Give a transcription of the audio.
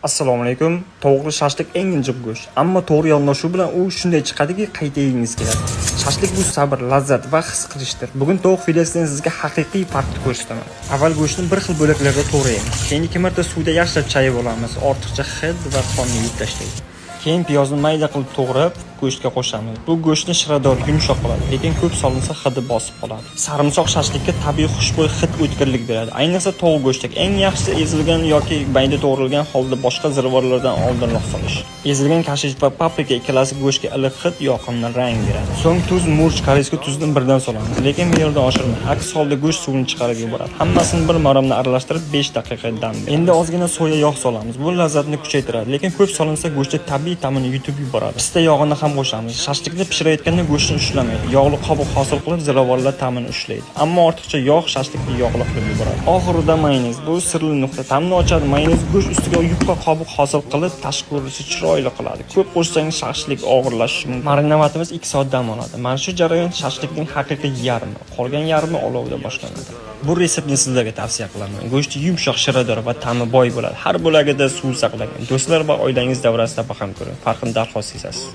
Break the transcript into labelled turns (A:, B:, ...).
A: Assalomu alaykum. Tovuqli shashlik eng injiq go'sht, ammo to'g'ri yondashuv bilan u shunday chiqadiki, qayta yegingiz keladi. Shashlik bu sabr, lazzat va his qilishdir. Bugun tovuq filesidan sizga haqiqiy farqni ko'rsataman. Avval go'shtni bir xil bo'laklarda to'g'raymiz. Keyin 2 marta suvda yaxshilab chayib olamiz. Ortiqcha hid va qonni yuvib tashlaymiz. Keyin piyozni mayda qilib to'g'rab, go'shtga qo'shamiz. Bu go'shtni shirador, yumshoq qiladi, lekin ko'p solinsa hidi bosib qoladi. Sarimsoq shashlikka tabiiy xushbo'y hid o'tkirlik beradi. Ayniqsa tovuq go'shtida eng yaxshisi ezilgan yoki mayda to'g'rilgan holda boshqa ziravorlardan oldinroq solish. Ezilgan kashish va paprika ikkalasi go'shtga iliq hid, yoqimli rang beradi. So'ng tuz, murch, koreska tuzni birdan solamiz, lekin me'yordan oshirmang. Aks holda go'sht suvini chiqarib yuboradi. Hammasini bir maromda aralashtirib 5 daqiqa dam beramiz. Endi ozgina soya yog' solamiz. Bu lazzatni kuchaytiradi, lekin ko'p solinsa go'shtda tabiiy ta'mini yutib yuboradi. Pista yog'ini ham qo'shamiz. Shashlikni pishirayotganda go'shtni ushlamaydi. Yog'li qobiq hosil qilib, ziravorlar ta'mini ushlaydi. Ammo ortiqcha yog' shashlikni yog'li qilib yuboradi. Oxirida mayonez. Bu sirli nuqta. Ta'mni ochadi. Mayonez go'sht ustiga yupqa qobiq hosil qilib, tashqi ko'rinishi chiroyli qiladi. Ko'p qo'shsangiz shashlik og'irlashishi mumkin. Marinavatimiz 2 soat dam oladi. Mana shu jarayon shashlikning haqiqiy yarmi. Qolgan yarmi olovda boshlanadi. Bu reseptni sizlarga tavsiya qilaman. Go'shti yumshoq, shirador va ta'mi boy bo'ladi. Har bo'lagida suv saqlagan. Do'stlar va oilangiz davrasida baham ko'ring. Farqini darhol sezasiz.